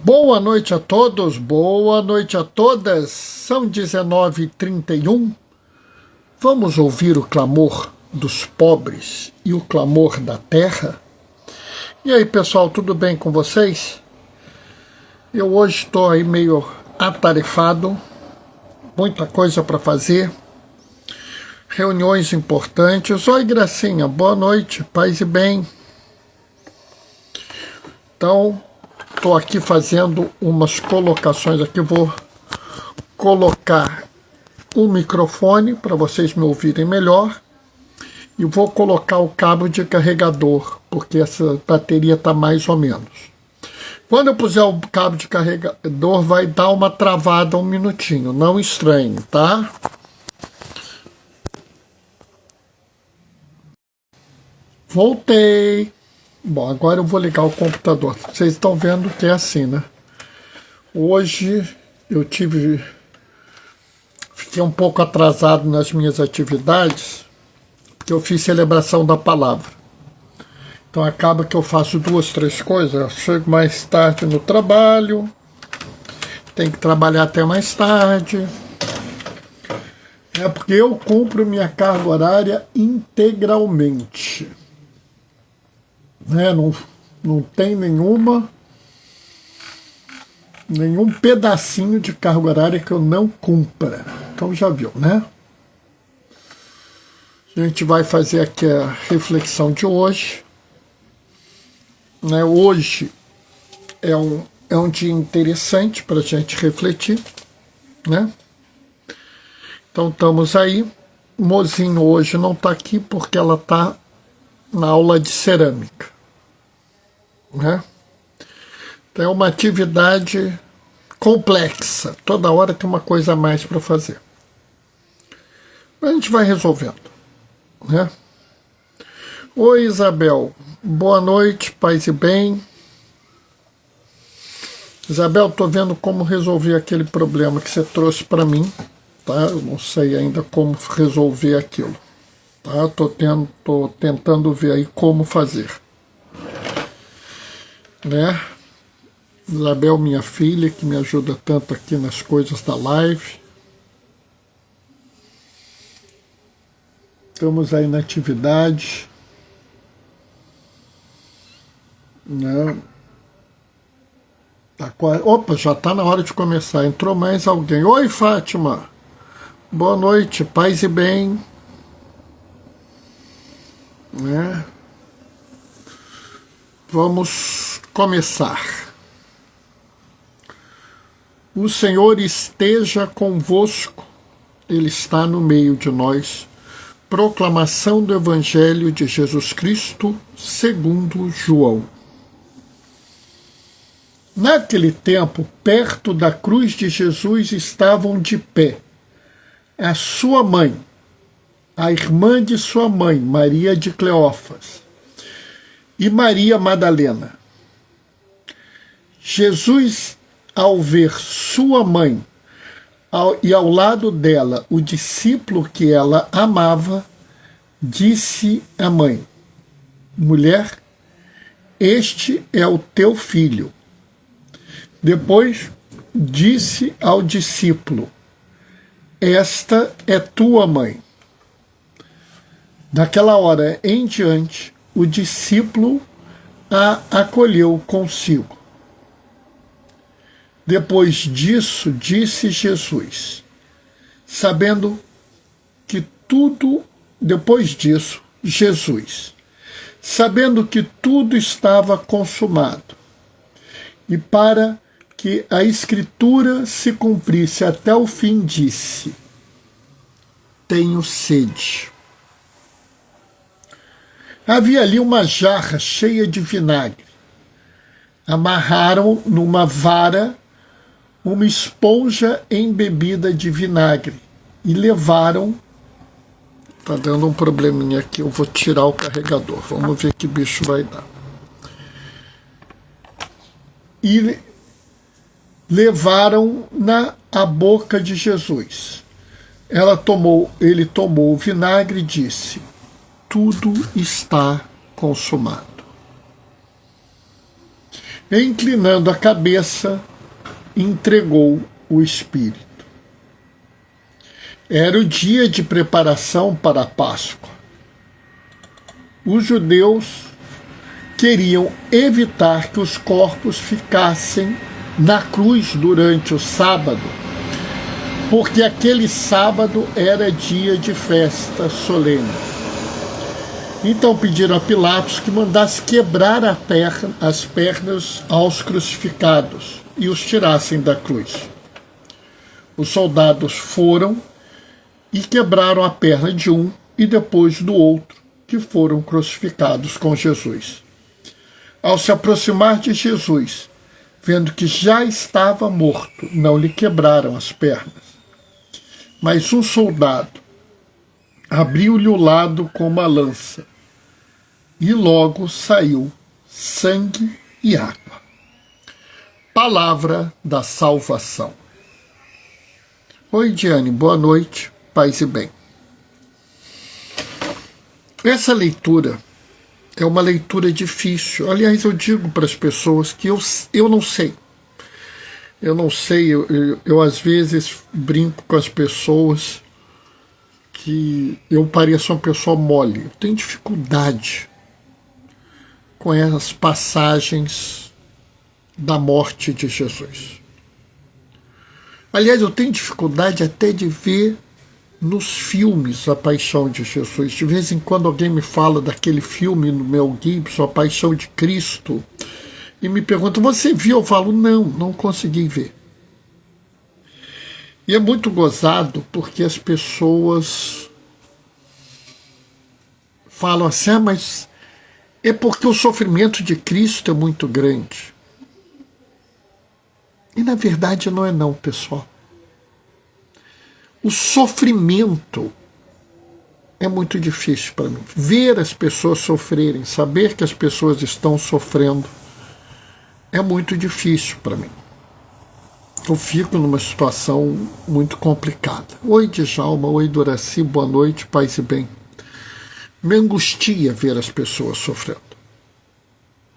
Boa noite a todos, boa noite a todas. São 19h31. Vamos ouvir o clamor dos pobres e o clamor da terra? E aí, pessoal, tudo bem com vocês? Eu hoje estou aí meio atarefado, muita coisa para fazer, reuniões importantes. Oi, Gracinha, boa noite, paz e bem. Então, estou aqui fazendo umas colocações aqui, vou colocar o microfone para vocês me ouvirem melhor e vou colocar o cabo de carregador, porque essa bateria está mais ou menos. Quando eu puser o cabo de carregador, vai dar uma travada um minutinho, não estranhe, tá? Voltei. Bom, agora eu vou ligar o computador. Vocês estão vendo que é assim, né? Hoje eu fiquei um pouco atrasado nas minhas atividades, porque eu fiz celebração da palavra. Então acaba que eu faço 2, 3 coisas. Eu chego mais tarde no trabalho, tenho que trabalhar até mais tarde. É porque eu cumpro minha carga horária integralmente. Não tem nenhum pedacinho de carga horária que eu não cumpra. Então já viu, né? A gente vai fazer aqui a reflexão de hoje. Hoje é um dia interessante para a gente refletir, né? Então estamos aí. Mozinho hoje não está aqui porque ela está na aula de cerâmica, né? Então é uma atividade complexa, toda hora tem uma coisa a mais para fazer. Mas a gente vai resolvendo, né? Oi, Isabel, boa noite, paz e bem. Isabel, estou vendo como resolver aquele problema que você trouxe para mim, tá? Eu não sei ainda como resolver aquilo, tá? Tô tentando ver aí como fazer, né? Isabel, minha filha, que me ajuda tanto aqui nas coisas da live. Estamos aí na atividade, né? Opa, já está na hora de começar. Entrou mais alguém. Oi, Fátima. Boa noite, paz e bem. Né? Vamos começar. O Senhor esteja convosco, Ele está no meio de nós. Proclamação do Evangelho de Jesus Cristo, segundo João. Naquele tempo, perto da cruz de Jesus estavam de pé a sua mãe, a irmã de sua mãe, Maria de Cleófas, e Maria Madalena. Jesus, ao ver sua mãe e ao lado dela o discípulo que ela amava, disse à mãe: mulher, este é o teu filho. Depois disse ao discípulo: esta é tua mãe. Daquela hora em diante, o discípulo a acolheu consigo. Depois disso, disse Jesus, sabendo que tudo estava consumado, e para que a Escritura se cumprisse até o fim, disse: tenho sede. Havia ali uma jarra cheia de vinagre. Amarraram numa vara uma esponja embebida de vinagre e levaram... Tá dando um probleminha aqui, eu vou tirar o carregador. Vamos ver que bicho vai dar. E levaram-na à boca de Jesus. Ele tomou o vinagre e disse: tudo está consumado. E, inclinando a cabeça, entregou o Espírito. Era o dia de preparação para a Páscoa. Os judeus queriam evitar que os corpos ficassem na cruz durante o sábado, porque aquele sábado era dia de festa solene. Então pediram a Pilatos que mandasse quebrar as pernas aos crucificados e os tirassem da cruz. Os soldados foram e quebraram a perna de um e depois do outro, que foram crucificados com Jesus. Ao se aproximar de Jesus, vendo que já estava morto, não lhe quebraram as pernas. Mas um soldado abriu-lhe o lado com uma lança, e logo saiu sangue e água. Palavra da salvação. Oi, Diane, boa noite, paz e bem. Essa leitura é uma leitura difícil. Aliás, eu digo para as pessoas que eu não sei. Eu não sei, eu às vezes brinco com as pessoas que eu pareço uma pessoa mole. Eu tenho dificuldade com as passagens da morte de Jesus. Aliás, eu tenho dificuldade até de ver nos filmes A Paixão de Jesus. De vez em quando alguém me fala daquele filme no Mel Gibson, A Paixão de Cristo, e me pergunta, você viu? Eu falo, não consegui ver. E é muito gozado porque as pessoas falam assim, mas é porque o sofrimento de Cristo é muito grande. E na verdade não é não, pessoal. O sofrimento é muito difícil para mim. Ver as pessoas sofrerem, saber que as pessoas estão sofrendo, é muito difícil para mim. Eu fico numa situação muito complicada. Oi, Djalma, oi, Doraci, boa noite, paz e bem. Me angustia ver as pessoas sofrendo,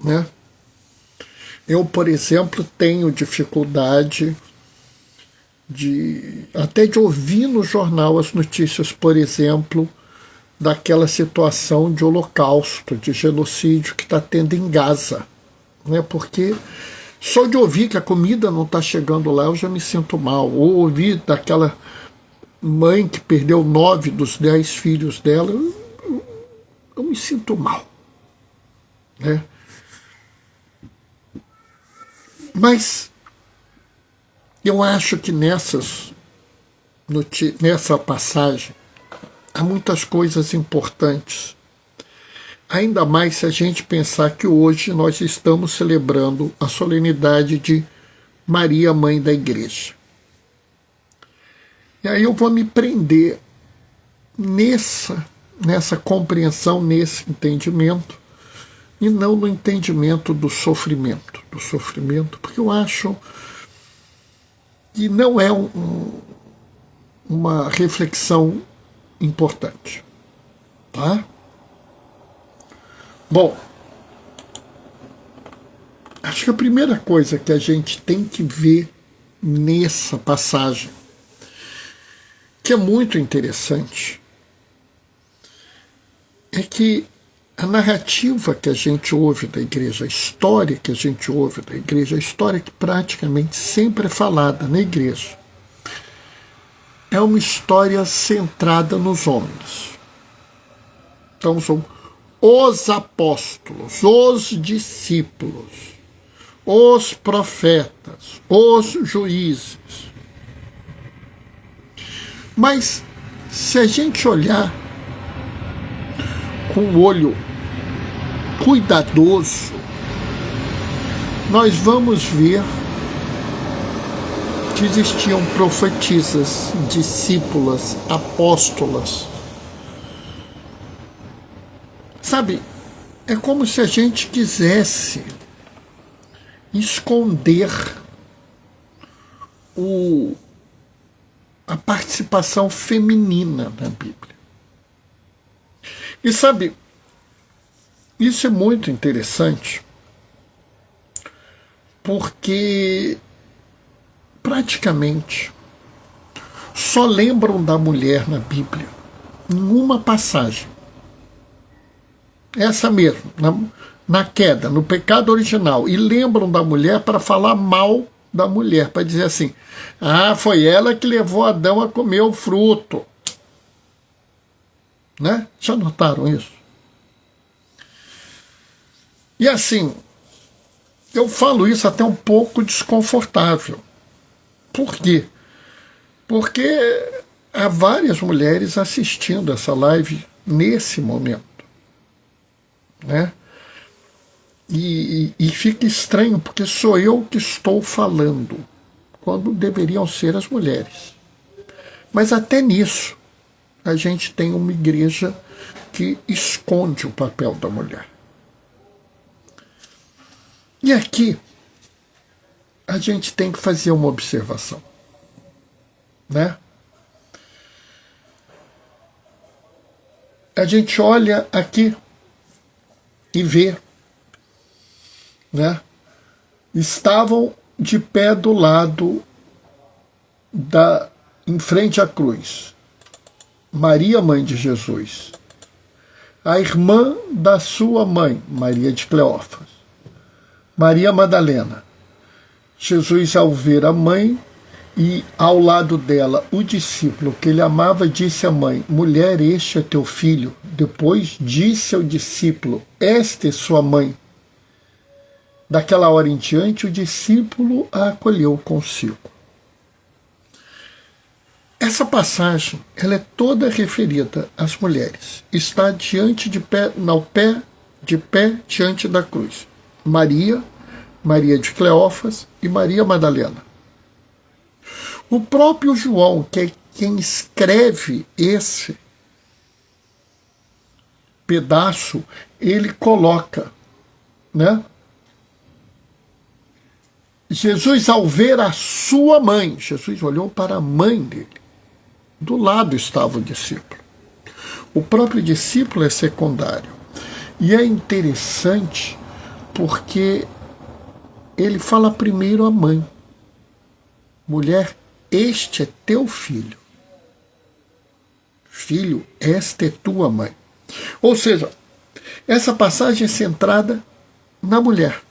né? Eu, por exemplo, tenho dificuldade até de ouvir no jornal as notícias, por exemplo, daquela situação de holocausto, de genocídio que está tendo em Gaza, né? Porque só de ouvir que a comida não está chegando lá eu já me sinto mal. Ou ouvir daquela mãe que perdeu 9 dos 10 filhos dela, eu me sinto mal, né? Mas eu acho que nessa passagem há muitas coisas importantes. Ainda mais se a gente pensar que hoje nós estamos celebrando a solenidade de Maria, Mãe da Igreja. E aí eu vou me prender nessa compreensão, nesse entendimento, e não no entendimento do sofrimento, porque eu acho que não é uma reflexão importante, tá? Bom, acho que a primeira coisa que a gente tem que ver nessa passagem, que é muito interessante, é que a narrativa que a gente ouve da igreja, a história que a gente ouve da igreja, a história que praticamente sempre é falada na igreja, é uma história centrada nos homens. Então são os apóstolos, os discípulos, os profetas, os juízes. Mas se a gente olhar com o olho cuidadoso, nós vamos ver que existiam profetisas, discípulas, apóstolas. Sabe, é como se a gente quisesse esconder a participação feminina na Bíblia. E sabe, isso é muito interessante, porque praticamente só lembram da mulher na Bíblia em uma passagem. Essa mesmo, na queda, no pecado original. E lembram da mulher para falar mal da mulher, para dizer assim, foi ela que levou Adão a comer o fruto. Né? Já notaram isso? E assim, eu falo isso até um pouco desconfortável. Por quê? Porque há várias mulheres assistindo essa live nesse momento. Né? E fica estranho, porque sou eu que estou falando, quando deveriam ser as mulheres. Mas até nisso, a gente tem uma igreja que esconde o papel da mulher. E aqui, a gente tem que fazer uma observação. Né? A gente olha aqui e vê, né? Estavam de pé do lado em frente à cruz, Maria, mãe de Jesus, a irmã da sua mãe, Maria de Cleófas, Maria Madalena. Jesus, ao ver a mãe e ao lado dela o discípulo que ele amava, disse à mãe, mulher, este é teu filho. Depois disse ao discípulo, esta é sua mãe. Daquela hora em diante, o discípulo a acolheu consigo. Essa passagem, ela é toda referida às mulheres. Está de pé diante da cruz. Maria, Maria de Cleófas e Maria Madalena. O próprio João, que é quem escreve esse pedaço, ele coloca, né? Jesus, ao ver a sua mãe, Jesus olhou para a mãe dele. Do lado estava o discípulo. O próprio discípulo é secundário. E é interessante porque ele fala primeiro à mãe. Mulher, este é teu filho. Filho, esta é tua mãe. Ou seja, essa passagem é centrada na mulher.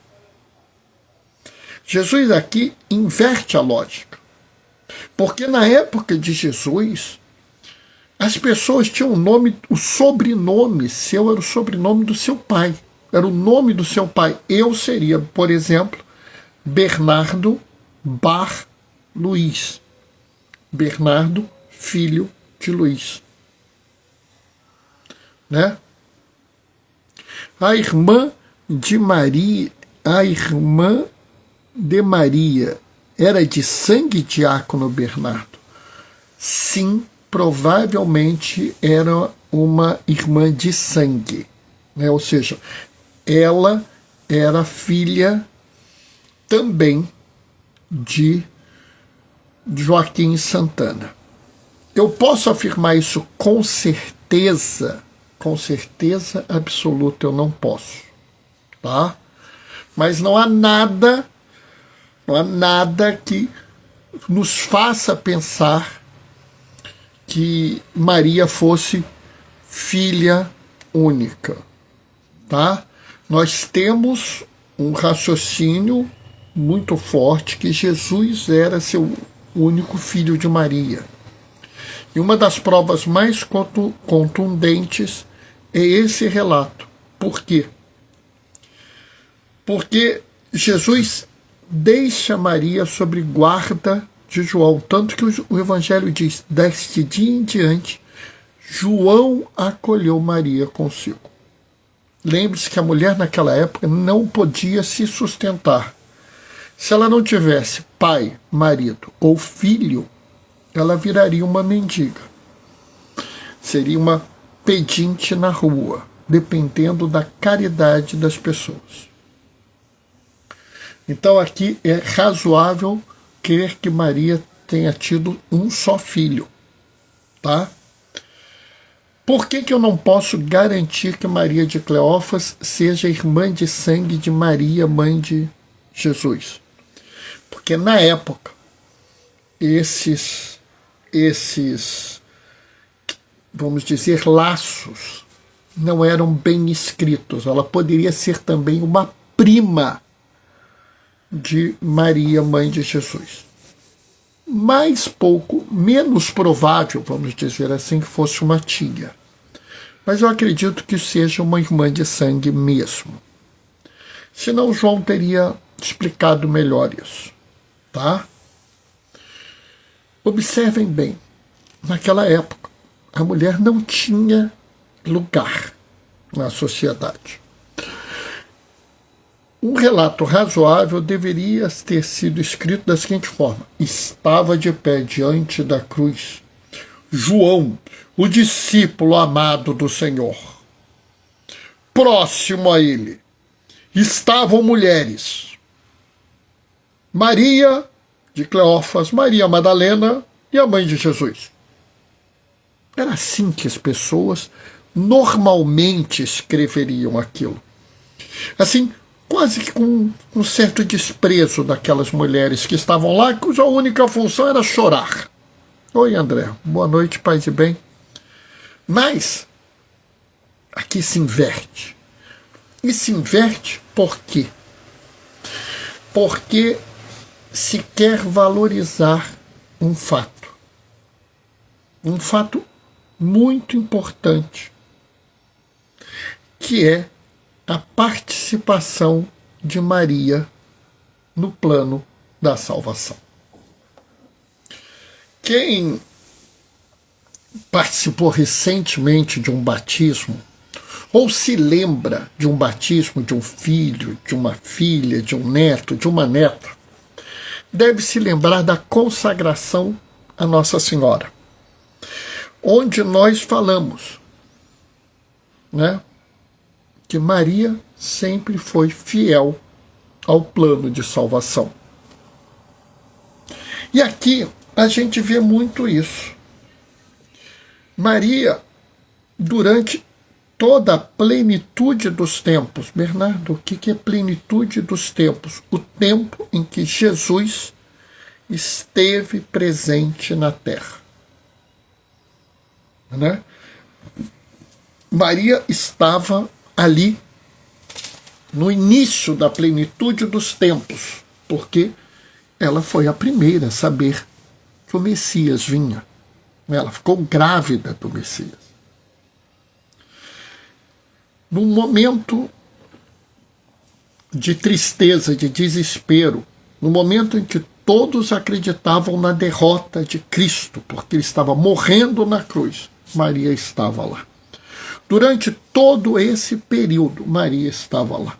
Jesus aqui inverte a lógica. Porque na época de Jesus, as pessoas tinham o sobrenome seu era o sobrenome do seu pai. Era o nome do seu pai. Eu seria, por exemplo, Bernardo Bar Luiz. Bernardo, filho de Luiz. Né? A irmã de Maria era de sangue diácono Bernardo? Sim, provavelmente era uma irmã de sangue. Né? Ou seja, ela era filha também de Joaquim Santana. Eu posso afirmar isso com certeza absoluta, eu não posso. Tá? Mas não há nada que nos faça pensar que Maria fosse filha única. Tá? Nós temos um raciocínio muito forte que Jesus era seu único filho de Maria. E uma das provas mais contundentes é esse relato. Por quê? Porque Jesus deixa Maria sob guarda de João, tanto que o Evangelho diz, deste dia em diante, João acolheu Maria consigo. Lembre-se que a mulher naquela época não podia se sustentar. Se ela não tivesse pai, marido ou filho, ela viraria uma mendiga. Seria uma pedinte na rua, dependendo da caridade das pessoas. Então aqui é razoável crer que Maria tenha tido um só filho. Tá? Por que eu não posso garantir que Maria de Cleófas seja irmã de sangue de Maria, mãe de Jesus? Porque na época, esses, vamos dizer, laços não eram bem escritos. Ela poderia ser também uma prima de Maria, mãe de Jesus. Menos provável, vamos dizer assim, que fosse uma tia. Mas eu acredito que seja uma irmã de sangue mesmo. Senão João teria explicado melhor isso, tá? Observem bem, naquela época, a mulher não tinha lugar na sociedade. Um relato razoável deveria ter sido escrito da seguinte forma: estava de pé diante da cruz João, o discípulo amado do Senhor. Próximo a ele estavam mulheres: Maria de Cleófas, Maria Madalena e a mãe de Jesus. Era assim que as pessoas normalmente escreveriam aquilo. Assim, quase que com um certo desprezo daquelas mulheres que estavam lá, cuja única função era chorar. Oi, André. Boa noite, paz e bem. Mas aqui se inverte. E se inverte por quê? Porque se quer valorizar um fato. Um fato muito importante, que é a participação de Maria no plano da salvação. Quem participou recentemente de um batismo, ou se lembra de um batismo de um filho, de uma filha, de um neto, de uma neta, deve se lembrar da consagração a Nossa Senhora, onde nós falamos, né, que Maria sempre foi fiel ao plano de salvação. E aqui a gente vê muito isso. Maria, durante toda a plenitude dos tempos. Bernardo, o que é plenitude dos tempos? O tempo em que Jesus esteve presente na terra. Né? Maria estava ali no início da plenitude dos tempos, porque ela foi a primeira a saber que o Messias vinha. Ela ficou grávida do Messias. Num momento de tristeza, de desespero, no momento em que todos acreditavam na derrota de Cristo, porque ele estava morrendo na cruz, Maria estava lá. Durante todo esse período, Maria estava lá.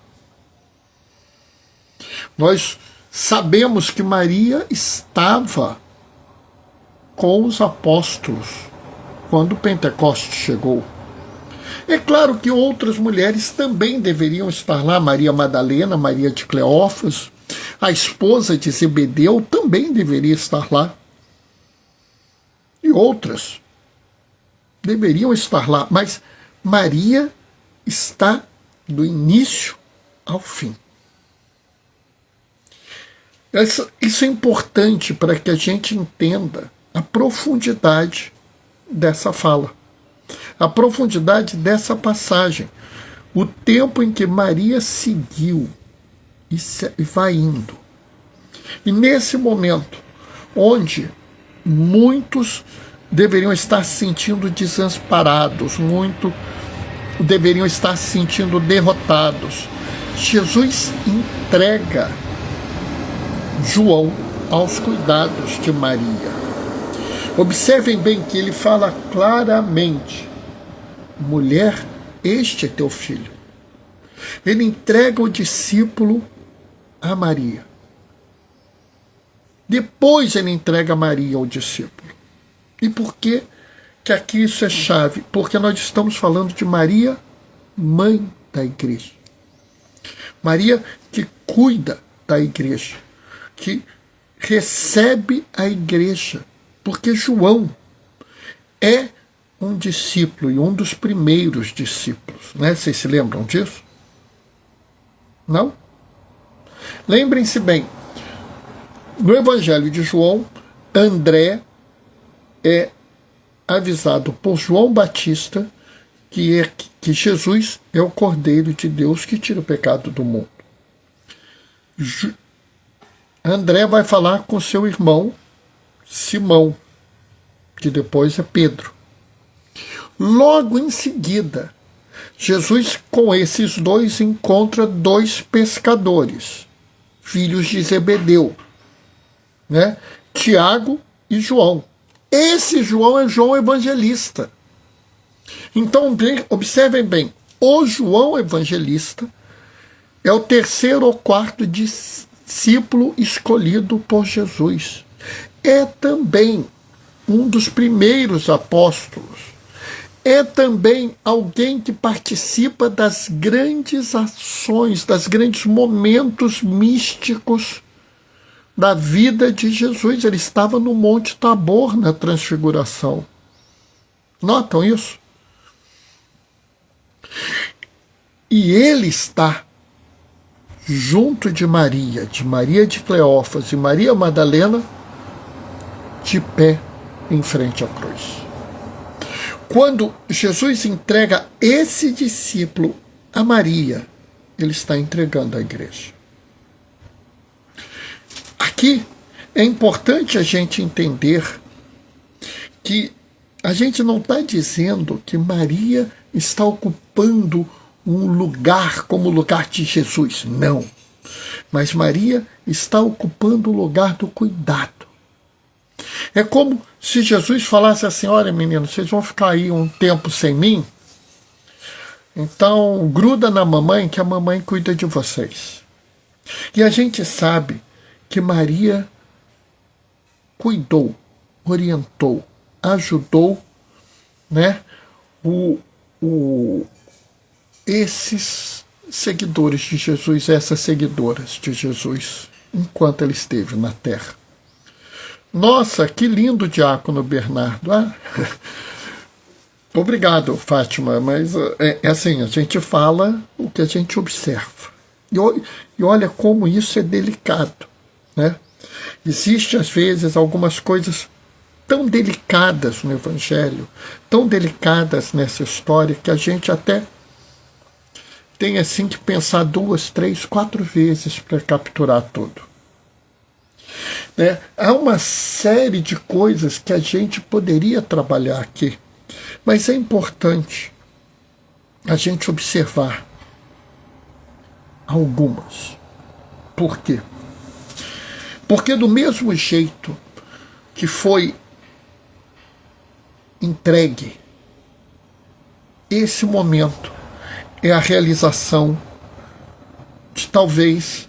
Nós sabemos que Maria estava com os apóstolos quando Pentecostes chegou. É claro que outras mulheres também deveriam estar lá. Maria Madalena, Maria de Cleófas, a esposa de Zebedeu também deveria estar lá. E outras deveriam estar lá. Mas Maria está do início ao fim. Isso é importante para que a gente entenda a profundidade dessa fala, a profundidade dessa passagem, o tempo em que Maria seguiu e vai indo. E nesse momento, onde muitos deveriam estar se sentindo desamparados, muitos deveriam estar se sentindo derrotados, Jesus entrega João aos cuidados de Maria. Observem bem que ele fala claramente: mulher, este é teu filho. Ele entrega o discípulo a Maria. Depois ele entrega Maria ao discípulo. E por que aqui isso é chave? Porque nós estamos falando de Maria, mãe da igreja. Maria que cuida da igreja, que recebe a igreja. Porque João é um discípulo e um dos primeiros discípulos. Né? Vocês se lembram disso? Não? Lembrem-se bem, No Evangelho de João, André é avisado por João Batista que Jesus é o Cordeiro de Deus que tira o pecado do mundo. André vai falar com seu irmão Simão, que depois é Pedro. Logo em seguida, Jesus, com esses dois, encontra dois pescadores, filhos de Zebedeu, né? Tiago e João. Esse João é João Evangelista. Então, observem bem, o João Evangelista é o terceiro ou quarto discípulo escolhido por Jesus. É também um dos primeiros apóstolos. É também alguém que participa das grandes ações, das grandes momentos místicos da vida de Jesus. Ele estava no Monte Tabor na Transfiguração. Notam isso? E ele está junto de Maria de Cleófas e Maria Madalena, de pé em frente à cruz. Quando Jesus entrega esse discípulo a Maria, ele está entregando a igreja. Aqui é importante a gente entender que a gente não está dizendo que Maria está ocupando um lugar como o lugar de Jesus. Não. Mas Maria está ocupando o lugar do cuidado. É como se Jesus falasse assim: olha, menino, vocês vão ficar aí um tempo sem mim, então gruda na mamãe que a mamãe cuida de vocês. E a gente sabe que Maria cuidou, orientou, ajudou, né, esses seguidores de Jesus, essas seguidoras de Jesus, enquanto ele esteve na terra. Nossa, que lindo, Diácono Bernardo. Obrigado, Fátima, mas é assim, a gente fala o que a gente observa. E olha como isso é delicado, né? Existem, às vezes, algumas coisas tão delicadas no Evangelho, tão delicadas nessa história, que a gente até tem assim que pensar 2, 3, 4 vezes para capturar tudo. Né? Há uma série de coisas que a gente poderia trabalhar aqui, mas é importante a gente observar algumas. Por quê? Porque do mesmo jeito que foi entregue, esse momento é a realização de talvez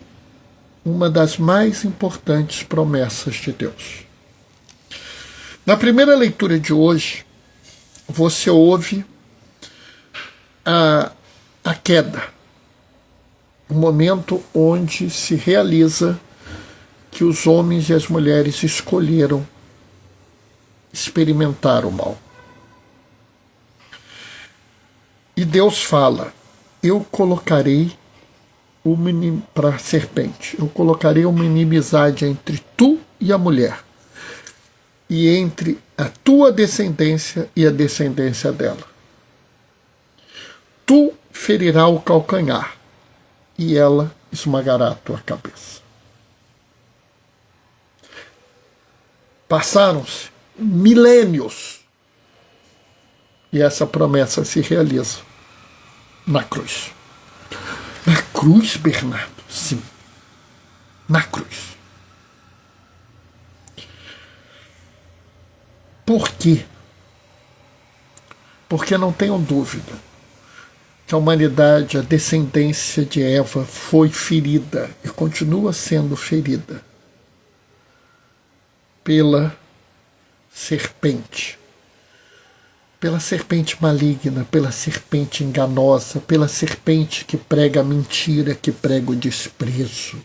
uma das mais importantes promessas de Deus. Na primeira leitura de hoje, você ouve a queda, o momento onde se realiza que os homens e as mulheres escolheram experimentar o mal. E Deus fala: eu colocarei para a serpente, eu colocarei uma inimizade entre tu e a mulher, e entre a tua descendência e a descendência dela. Tu ferirá o calcanhar, e ela esmagará a tua cabeça. Passaram-se milênios, e essa promessa se realiza na cruz. Na cruz, Bernardo? Sim. Na cruz. Por quê? Porque não tenham dúvida que a humanidade, a descendência de Eva, foi ferida e continua sendo ferida pela serpente. Pela serpente maligna, pela serpente enganosa, pela serpente que prega a mentira, que prega o desprezo,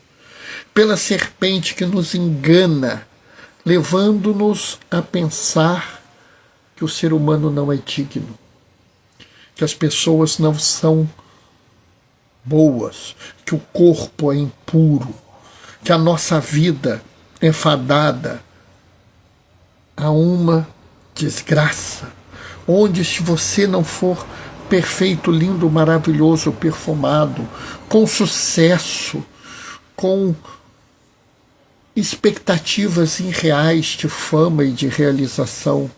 pela serpente que nos engana, levando-nos a pensar que o ser humano não é digno, que as pessoas não são boas, que o corpo é impuro, que a nossa vida é fadada a uma desgraça, onde se você não for perfeito, lindo, maravilhoso, perfumado, com sucesso, com expectativas irreais de fama e de realização,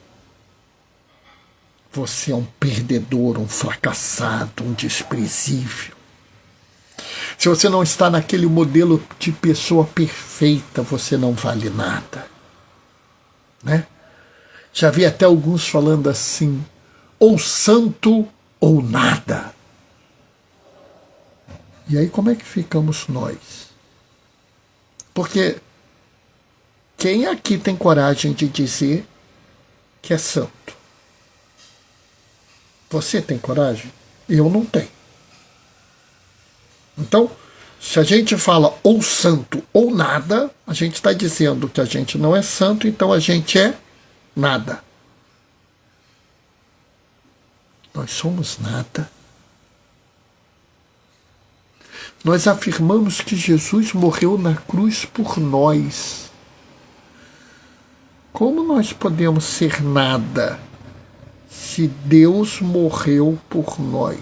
você é um perdedor, um fracassado, um desprezível. Se você não está naquele modelo de pessoa perfeita, você não vale nada, né? Já vi até alguns falando assim, ou santo ou nada. E aí como é que ficamos nós? Porque quem aqui tem coragem de dizer que é santo? Você tem coragem? Eu não tenho. Então, se a gente fala ou santo ou nada, a gente está dizendo que a gente não é santo, então a gente é nada. Nós somos nada. Nós afirmamos que Jesus morreu na cruz por nós. Como nós podemos ser nada se Deus morreu por nós?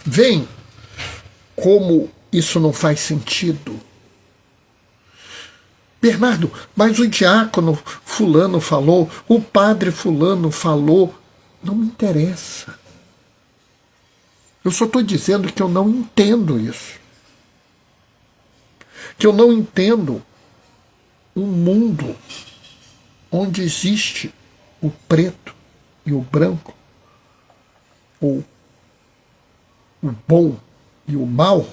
Vem como isso não faz sentido. Bernardo, mas o diácono fulano falou, o padre fulano falou. Não me interessa. Eu só estou dizendo que eu não entendo isso. Que eu não entendo um mundo onde existe o preto e o branco, ou o bom e o mal,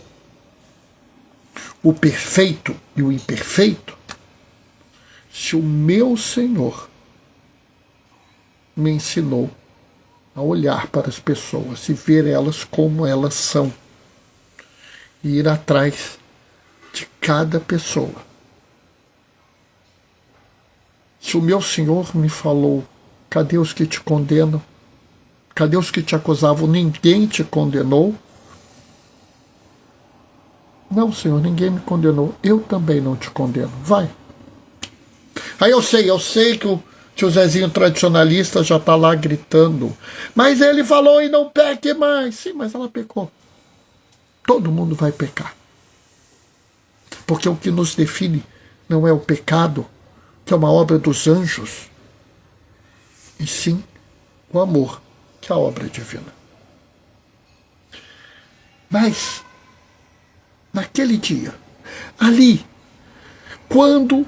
o perfeito e o imperfeito, se o meu Senhor me ensinou a olhar para as pessoas e ver elas como elas são, e ir atrás de cada pessoa. Se o meu Senhor me falou, cadê os que te condenam? Cadê os que te acusavam? Ninguém te condenou? Não, Senhor, ninguém me condenou. Eu também não te condeno. Vai. Aí eu sei que o tio Zezinho tradicionalista já está lá gritando. Mas ele falou e não peque mais. Sim, mas ela pecou. Todo mundo vai pecar. Porque o que nos define não é o pecado, que é uma obra dos anjos, e sim o amor, que é a obra divina. Mas, naquele dia, ali, quando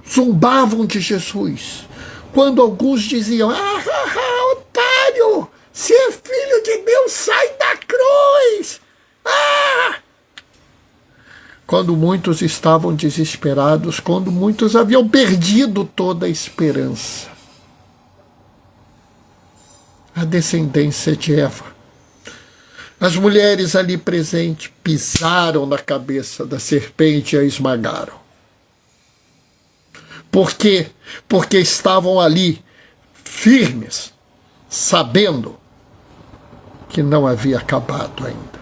zombavam de Jesus, quando alguns diziam, otário, se é filho de Deus, sai da cruz! Quando muitos estavam desesperados, quando muitos haviam perdido toda a esperança. A descendência de Eva. As mulheres ali presentes pisaram na cabeça da serpente e a esmagaram. Por quê? Porque estavam ali firmes, sabendo que não havia acabado ainda.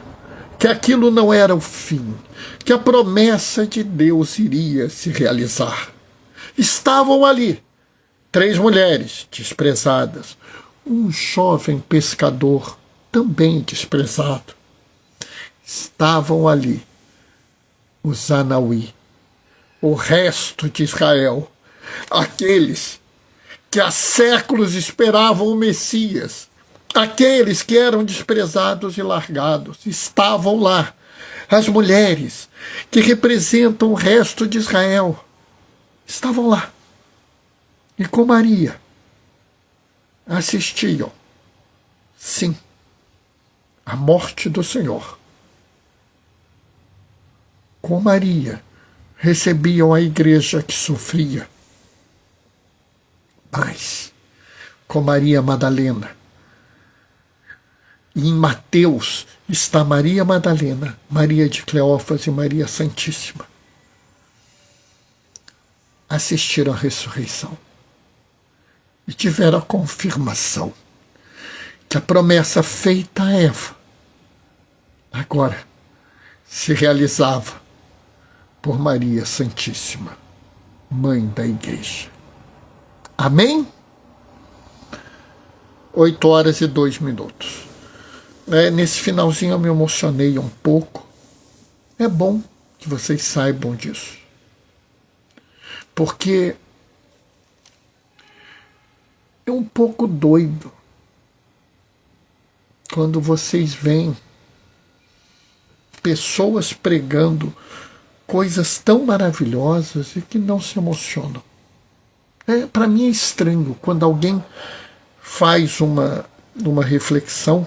Que aquilo não era o fim, que a promessa de Deus iria se realizar. Estavam ali 3 mulheres desprezadas, um jovem pescador também desprezado. Estavam ali os Anauí, o resto de Israel, aqueles que há séculos esperavam o Messias, aqueles que eram desprezados e largados, estavam lá. As mulheres que representam o resto de Israel estavam lá. E com Maria assistiam, sim, à morte do Senhor. Com Maria recebiam a igreja que sofria. Mas, com Maria Madalena, e em Mateus está Maria Madalena, Maria de Cleófas e Maria Santíssima. Assistiram à ressurreição e tiveram a confirmação que a promessa feita a Eva agora se realizava, por Maria Santíssima, Mãe da Igreja. Amém? 8h02. Nesse finalzinho eu me emocionei um pouco. É bom que vocês saibam disso. Porque é um pouco doido quando vocês veem pessoas pregando coisas tão maravilhosas e que não se emocionam. Para mim é estranho quando alguém faz uma reflexão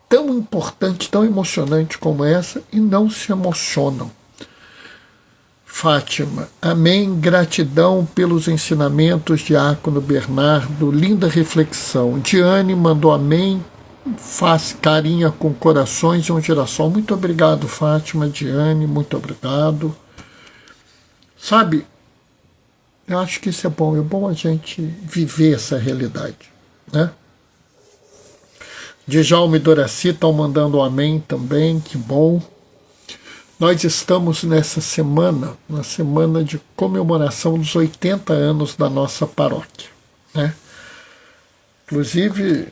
tão importante, tão emocionante como essa e não se emocionam. Fátima, amém, gratidão pelos ensinamentos, Diácono Bernardo, linda reflexão. Diane mandou amém, faz carinha com corações e um girassol. Muito obrigado, Fátima, Diane, muito obrigado. Sabe, eu acho que isso é bom a gente viver essa realidade, né? Djalma e Doraci estão mandando um amém também, que bom. Nós estamos nessa semana, na semana de comemoração dos 80 anos da nossa paróquia, né? Inclusive,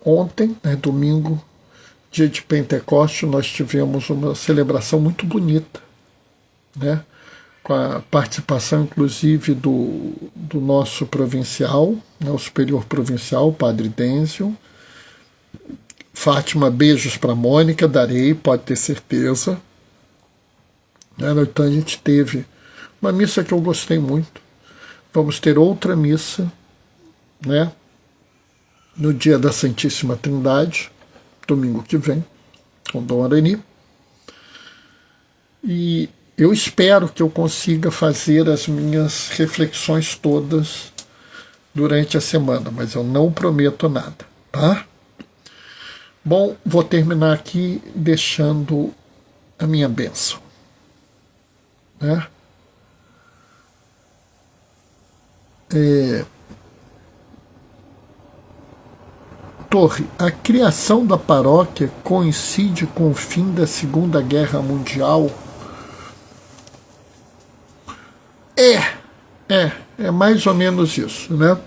ontem, domingo, dia de Pentecostes, nós tivemos uma celebração muito bonita, né? Com a participação, inclusive, do nosso provincial, né? O superior provincial, o Padre Dêncio. Fátima, beijos para Mônica, darei, pode ter certeza. Então a gente teve uma missa que eu gostei muito. Vamos ter outra missa, né, no dia da Santíssima Trindade, domingo que vem, com Dom Arani. E eu espero que eu consiga fazer as minhas reflexões todas durante a semana, mas eu não prometo nada, tá? Bom, vou terminar aqui deixando a minha bênção, né? Torre, a criação da paróquia coincide com o fim da Segunda Guerra Mundial? É mais ou menos isso, né?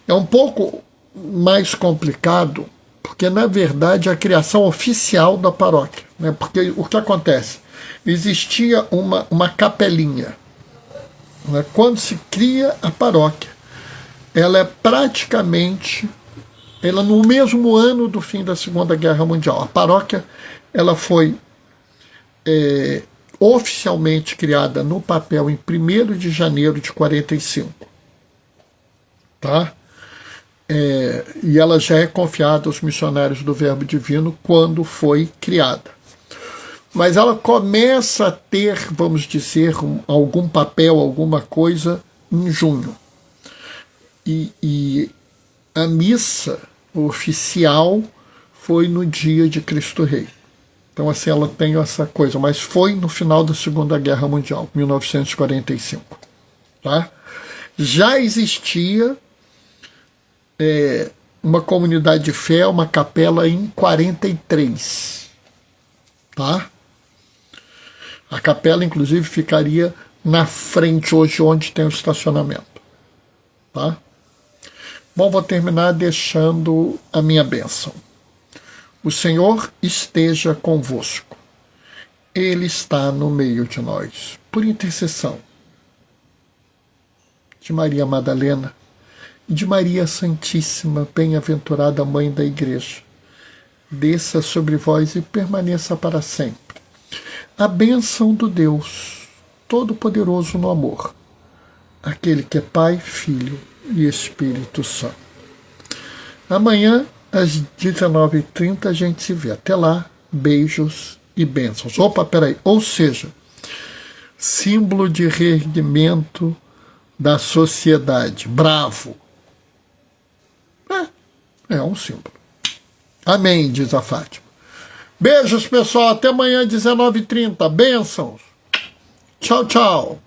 É um pouco mais complicado, porque, na verdade, a criação oficial da paróquia, né? Porque o que acontece? Existia uma capelinha, né? Quando se cria a paróquia, ela é praticamente, no mesmo ano do fim da Segunda Guerra Mundial. A paróquia ela foi oficialmente criada no papel em 1º de janeiro de 45. Tá? E ela já é confiada aos missionários do Verbo Divino quando foi criada. Mas ela começa a ter, vamos dizer, algum papel, alguma coisa em junho. E a missa oficial foi no dia de Cristo Rei. Então, assim, ela tem essa coisa, mas foi no final da Segunda Guerra Mundial, 1945. Tá? Já existia uma comunidade de fé, uma capela em 43. Tá? A capela, inclusive, ficaria na frente hoje, onde tem o estacionamento. Tá? Bom, vou terminar deixando a minha bênção. O Senhor esteja convosco. Ele está no meio de nós. Por intercessão de Maria Madalena e de Maria Santíssima, bem-aventurada Mãe da Igreja, desça sobre vós e permaneça para sempre a bênção do Deus Todo-Poderoso no amor, aquele que é Pai, Filho e Espírito Santo. Amanhã, às 19h30, a gente se vê. Até lá, beijos e bênçãos. Opa, peraí. Ou seja, símbolo de reerguimento da sociedade. Bravo. É um símbolo. Amém, diz a Fátima. Beijos, pessoal. Até amanhã, 19h30. Bênçãos. Tchau, tchau.